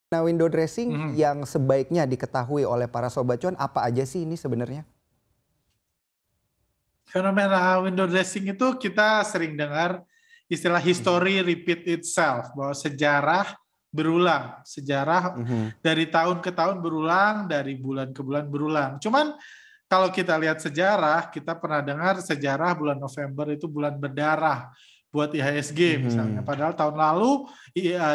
Nah, window dressing Mhm. yang sebaiknya diketahui oleh para sobat cuan apa aja sih ini sebenarnya? Fenomena window dressing itu kita sering dengar istilah Mhm. history repeat itself, bahwa sejarah berulang, sejarah Mhm. dari tahun ke tahun berulang, dari bulan ke bulan berulang. Cuman kalau kita lihat sejarah, kita pernah dengar sejarah bulan November itu bulan berdarah buat IHSG misalnya. Mhm. Padahal tahun lalu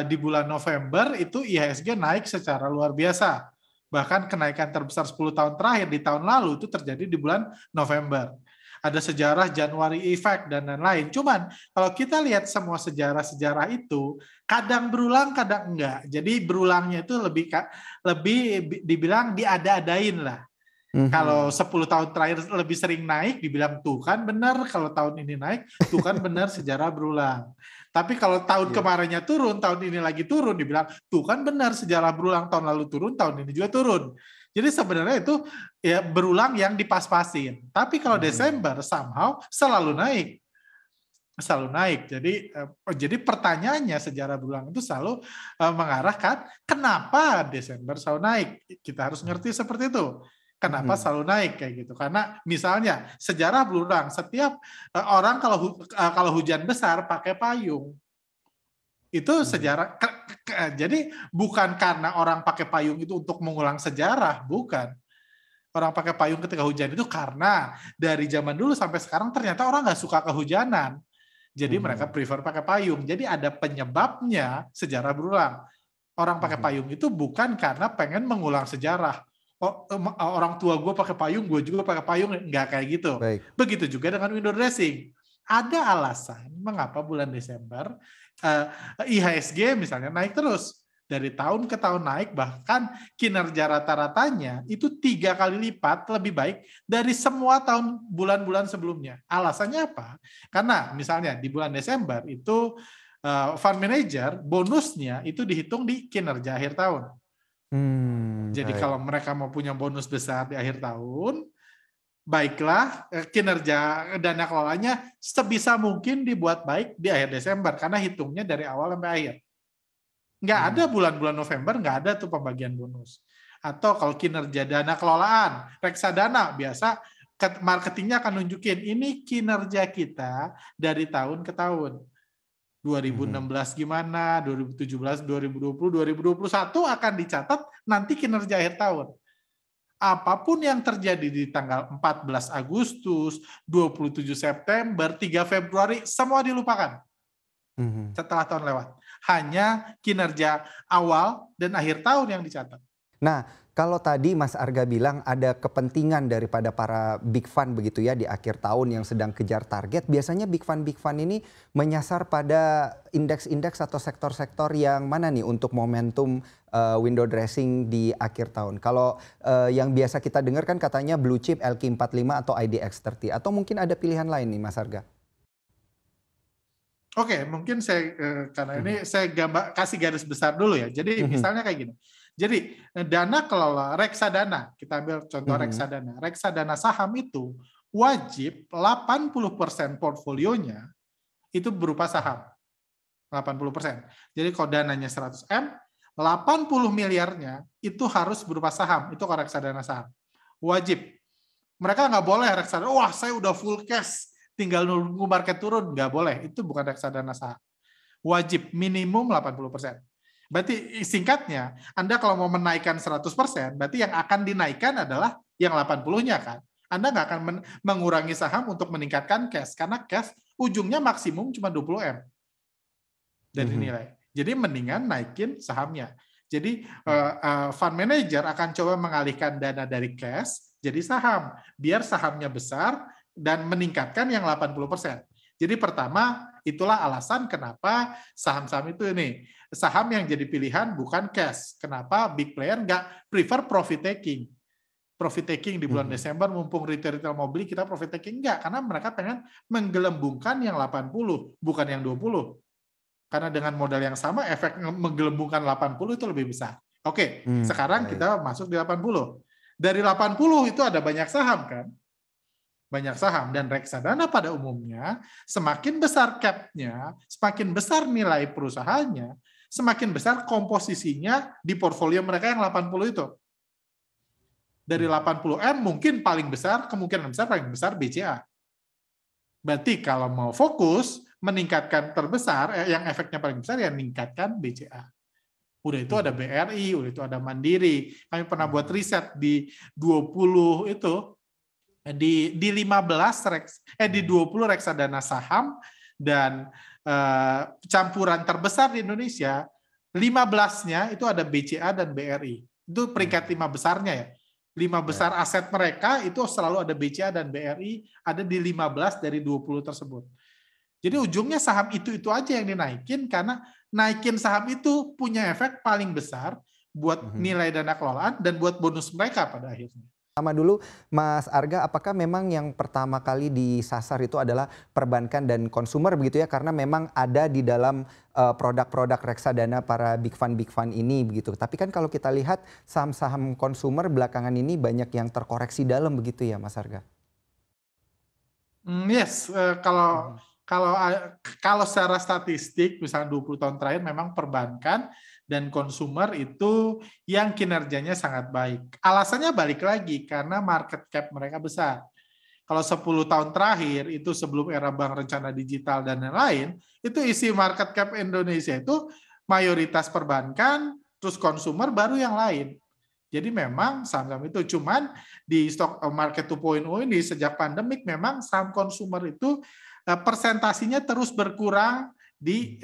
di bulan November itu IHSG naik secara luar biasa. Bahkan kenaikan terbesar 10 tahun terakhir di tahun lalu itu terjadi di bulan November. Ada sejarah January Effect dan lain-lain. Cuman kalau kita lihat semua sejarah-sejarah itu kadang berulang, kadang enggak. Jadi berulangnya itu lebih dibilang diada-adain lah. Kalau Mhm. 10 tahun terakhir lebih sering naik, dibilang tuh kan benar, kalau tahun ini naik, tuh kan benar sejarah berulang. Tapi kalau tahun Iya. kemarinnya turun, tahun ini lagi turun, dibilang tuh kan benar sejarah berulang, tahun lalu turun, tahun ini juga turun. Jadi sebenarnya itu ya berulang yang dipas-pasin. Tapi kalau Mhm. Desember somehow selalu naik. Selalu naik. Jadi pertanyaannya sejarah berulang itu selalu mengarahkan kenapa Desember selalu naik. Kita harus ngerti seperti itu. Kenapa Mhm. selalu naik kayak gitu? Karena misalnya sejarah berulang, setiap orang kalau hujan besar pakai payung. Itu Mhm. sejarah. Jadi bukan karena orang pakai payung itu untuk mengulang sejarah, bukan. Orang pakai payung ketika hujan itu karena dari zaman dulu sampai sekarang ternyata orang nggak suka kehujanan. Jadi mereka Mhm. prefer pakai payung. Jadi ada penyebabnya sejarah berulang. Orang pakai Mhm. payung itu bukan karena pengen mengulang sejarah. Oh, orang tua gue pakai payung, gue juga pakai payung. Nggak kayak gitu. Baik. Begitu juga dengan window dressing. Ada alasan mengapa bulan Desember eh, IHSG misalnya naik terus. Dari tahun ke tahun naik, bahkan kinerja rata-ratanya itu 3 kali lipat lebih baik dari semua tahun bulan-bulan sebelumnya. Alasannya apa? Karena misalnya di bulan Desember itu fund manager bonusnya itu dihitung di kinerja akhir tahun. Jadi Baik. kalau mereka mau punya bonus besar di akhir tahun, baiklah kinerja dana kelolanya sebisa mungkin dibuat baik di akhir Desember karena hitungnya dari awal sampai akhir. Nggak ada Mhm. bulan-bulan November nggak ada tuh pembagian bonus. Atau kalau kinerja dana kelolaan, reksadana biasa marketingnya akan nunjukin ini kinerja kita dari tahun ke tahun. Mhm. 2016 gimana, 2017, 2020, 2021 akan dicatat nanti kinerja akhir tahun. Apapun yang terjadi di tanggal 14 Agustus, 27 September, 3 Februari, semua dilupakan Mhm. setelah tahun lewat. Hanya kinerja awal dan akhir tahun yang dicatat. Nah, kalau tadi Mas Arga bilang ada kepentingan daripada para big fund begitu ya di akhir tahun yang sedang kejar target, biasanya big fund ini menyasar pada indeks-indeks atau sektor-sektor yang mana nih untuk momentum window dressing di akhir tahun? Kalau yang biasa kita dengar kan katanya blue chip, LQ45 atau IDX30 atau mungkin ada pilihan lain nih Mas Arga? Oke, mungkin saya karena ini Mhm. saya kasih garis besar dulu ya. Jadi Mhm. misalnya kayak gini. Jadi dana kelola reksadana, kita ambil contoh Mhm. reksadana. Reksadana saham itu wajib 80% portfolionya itu berupa saham. 80%. Jadi kalau dananya 100 M, 80 miliarnya itu harus berupa saham. Itu kalau reksadana saham. Wajib. Mereka nggak boleh reksadana, wah saya udah full cash, tinggal nunggu market turun. Nggak boleh, itu bukan reksadana saham. Wajib minimum 80%. Berarti singkatnya, Anda kalau mau menaikkan 100%, berarti yang akan dinaikkan adalah yang 80-nya kan. Anda nggak akan mengurangi saham untuk meningkatkan cash, karena cash ujungnya maksimum cuma 20 M dari Mhm. nilai. Jadi mendingan naikin sahamnya. Jadi Mhm. fund manager akan coba mengalihkan dana dari cash jadi saham, biar sahamnya besar dan meningkatkan yang 80%. Jadi pertama, itulah alasan kenapa saham-saham itu ini. Saham yang jadi pilihan bukan cash. Kenapa big player nggak prefer profit taking? Profit taking di bulan Mhm. Desember, mumpung retail-retail mau beli, kita profit taking enggak. Karena mereka pengen menggelembungkan yang 80, bukan yang 20. Karena dengan modal yang sama, efek menggelembungkan 80 itu lebih besar. Oke, sekarang Baik. kita masuk di 80. Dari 80 itu ada banyak saham kan? Banyak saham. Dan reksadana pada umumnya, semakin besar cap-nya, semakin besar nilai perusahaannya, semakin besar komposisinya di portfolio mereka yang 80 itu. Dari 80M mungkin paling besar, kemungkinan besar paling besar BCA. Berarti kalau mau fokus, meningkatkan terbesar, yang efeknya paling besar ya meningkatkan BCA. Udah itu ada BRI, udah itu ada Mandiri. Kami pernah buat riset di 20 itu, di 20 reksadana saham dan campuran terbesar di Indonesia, 15-nya itu ada BCA dan BRI. Itu peringkat 5 besarnya ya. 5 besar aset mereka itu selalu ada BCA dan BRI, ada di 15 dari 20 tersebut. Jadi ujungnya saham itu aja yang dinaikin, karena naikin saham itu punya efek paling besar buat nilai dana kelolaan dan buat bonus mereka pada akhirnya. Sama dulu Mas Arga, apakah memang yang pertama kali disasar itu adalah perbankan dan konsumer begitu ya? Karena memang ada di dalam produk-produk reksadana para big fund ini begitu. Tapi kan kalau kita lihat saham-saham konsumer belakangan ini banyak yang terkoreksi dalam begitu ya Mas Arga? Yes, kalau secara statistik misalnya 20 tahun terakhir memang perbankan dan konsumer itu yang kinerjanya sangat baik. Alasannya balik lagi karena market cap mereka besar. Kalau 10 tahun terakhir itu sebelum era bank rencana digital dan lain-lain, itu isi market cap Indonesia itu mayoritas perbankan, terus konsumer baru yang lain. Jadi memang saham-saham itu, cuman di stock market 2.0 ini sejak pandemik memang saham konsumer itu persentasinya terus berkurang di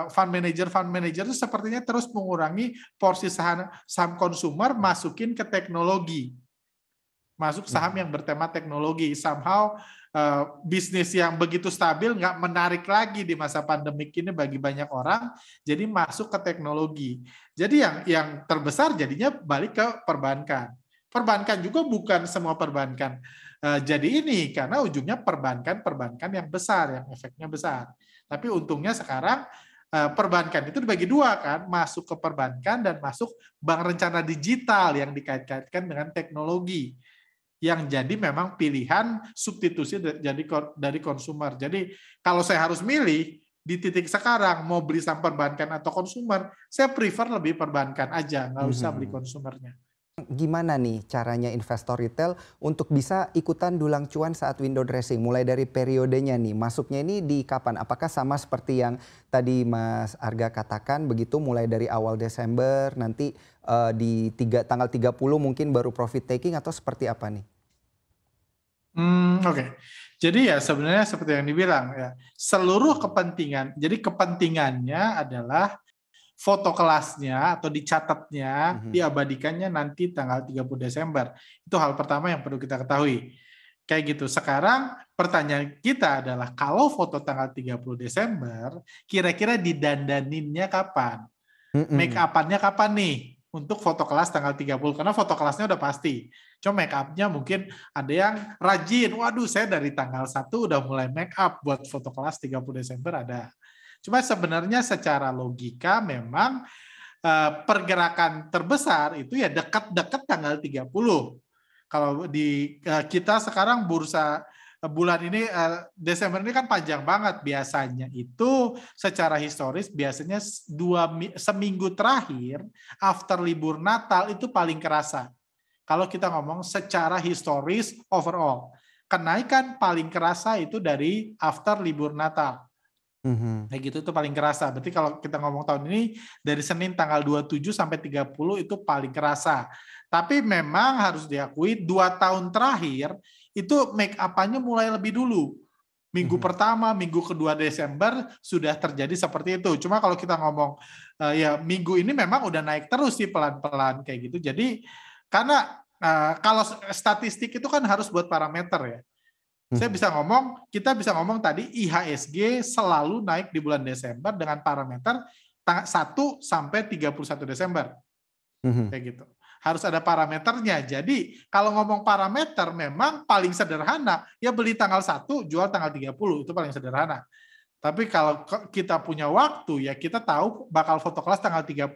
fund manager itu sepertinya terus mengurangi porsi saham konsumer, masukin ke teknologi, masuk saham yang bertema teknologi. Somehow bisnis yang begitu stabil nggak menarik lagi di masa pandemik ini bagi banyak orang, jadi masuk ke teknologi. Jadi yang terbesar jadinya balik ke perbankan. Perbankan juga bukan semua perbankan jadi ini, karena ujungnya perbankan yang besar, yang efeknya besar. Tapi untungnya sekarang perbankan itu dibagi dua kan, masuk ke perbankan dan masuk bank rencana digital yang dikait-kaitkan dengan teknologi, yang jadi memang pilihan substitusi dari konsumer. Jadi kalau saya harus milih di titik sekarang mau beli saham perbankan atau konsumer, saya prefer lebih perbankan aja, nggak usah beli konsumernya. Gimana nih caranya investor retail untuk bisa ikutan dulang cuan saat window dressing? Mulai dari periodenya nih, masuknya ini di kapan? Apakah sama seperti yang tadi Mas Arga katakan begitu, mulai dari awal Desember, nanti di tanggal 30 mungkin baru profit taking, atau seperti apa nih? Oke. Jadi ya sebenarnya seperti yang dibilang ya, seluruh kepentingan, jadi kepentingannya adalah foto kelasnya atau dicatatnya, diabadikannya nanti tanggal 30 Desember. Itu hal pertama yang perlu kita ketahui. Kayak gitu. Sekarang pertanyaan kita adalah kalau foto tanggal 30 Desember, kira-kira didandaninnya kapan? Make up-annya kapan nih? Untuk foto kelas tanggal 30, karena foto kelasnya udah pasti. Cuma make up-nya mungkin ada yang rajin. Waduh, saya dari tanggal 1 udah mulai make up buat foto kelas 30 Desember ada. Cuma sebenarnya secara logika memang pergerakan terbesar itu ya dekat-dekat tanggal 30. Kalau di kita sekarang bursa bulan ini Desember ini kan panjang banget, biasanya itu secara historis biasanya seminggu terakhir after libur Natal itu paling kerasa. Kalau kita ngomong secara historis overall, kenaikan paling kerasa itu dari after libur Natal. Kayak gitu itu paling kerasa. Berarti kalau kita ngomong tahun ini dari Senin tanggal 27 sampai 30 itu paling kerasa. Tapi memang harus diakui 2 tahun terakhir itu make up-nya mulai lebih dulu. Minggu pertama, minggu kedua Desember sudah terjadi seperti itu. Cuma kalau kita ngomong ya minggu ini memang udah naik terus sih pelan-pelan kayak gitu. Jadi karena kalau statistik itu kan harus buat parameter ya. Kita bisa ngomong tadi IHSG selalu naik di bulan Desember dengan parameter 1 sampai 31 Desember. Kayak gitu. Harus ada parameternya. Jadi kalau ngomong parameter memang paling sederhana, ya beli tanggal 1, jual tanggal 30, itu paling sederhana. Tapi kalau kita punya waktu, ya kita tahu bakal foto kelas tanggal 30.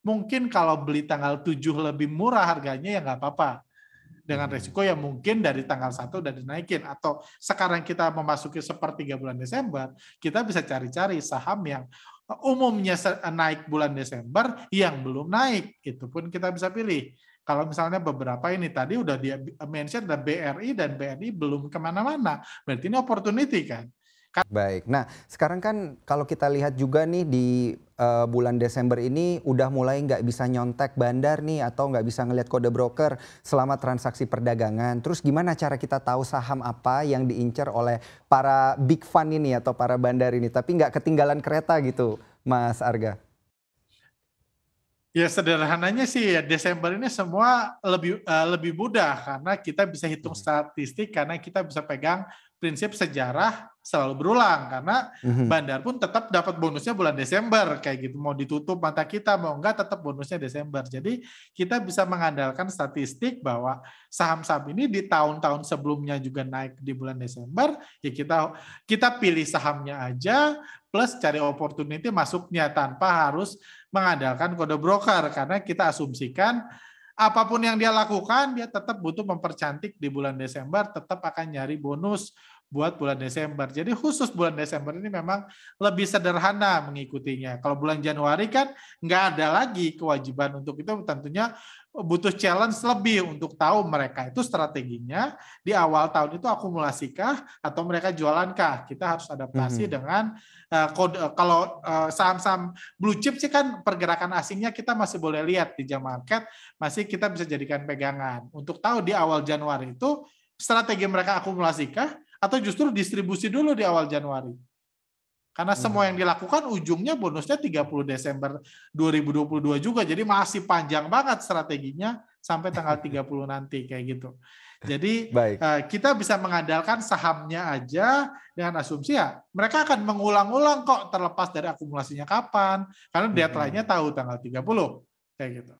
Mungkin kalau beli tanggal 7 lebih murah harganya ya nggak apa-apa. Dengan resiko yang mungkin dari tanggal 1 udah dinaikin, atau sekarang kita memasuki sepertiga bulan Desember, kita bisa cari-cari saham yang umumnya naik bulan Desember yang belum naik, itu pun kita bisa pilih. Kalau misalnya beberapa ini tadi udah dia mention ada BRI dan BNI belum kemana-mana, berarti ini opportunity kan. Baik. Nah, sekarang kan kalau kita lihat juga nih di bulan Desember ini udah mulai nggak bisa nyontek bandar nih atau nggak bisa ngelihat kode broker selama transaksi perdagangan. Terus gimana cara kita tahu saham apa yang diincar oleh para big fund ini atau para bandar ini, tapi nggak ketinggalan kereta gitu, Mas Arga? Ya sederhananya sih ya Desember ini semua lebih mudah karena kita bisa hitung statistik, karena kita bisa pegang prinsip sejarah selalu berulang, karena Mhm. bandar pun tetap dapat bonusnya bulan Desember kayak gitu, mau ditutup mata kita mau enggak tetap bonusnya Desember. Jadi kita bisa mengandalkan statistik bahwa saham-saham ini di tahun-tahun sebelumnya juga naik di bulan Desember, ya kita pilih sahamnya aja plus cari opportunity masuknya tanpa harus mengandalkan kode broker, karena kita asumsikan apapun yang dia lakukan dia tetap butuh mempercantik di bulan Desember, tetap akan nyari bonus buat bulan Desember. Jadi khusus bulan Desember ini memang lebih sederhana mengikutinya. Kalau bulan Januari kan nggak ada lagi kewajiban untuk itu, tentunya butuh challenge lebih untuk tahu mereka itu strateginya di awal tahun itu akumulasikah atau mereka jualankah. Kita harus adaptasi Mhm. dengan kalau saham-saham blue chip sih kan pergerakan asingnya kita masih boleh lihat di jam market, masih kita bisa jadikan pegangan. Untuk tahu di awal Januari itu strategi mereka akumulasikah atau justru distribusi dulu di awal Januari. Karena semua yang Mmm. dilakukan ujungnya bonusnya 30 Desember 2022 juga. Jadi masih panjang banget strateginya sampai tanggal 30 nanti kayak gitu. Jadi Baik. kita bisa mengandalkan sahamnya aja dengan asumsi ya mereka akan mengulang-ulang kok, terlepas dari akumulasinya kapan. Karena deadline-nya Mhm. tahu tanggal 30 kayak gitu.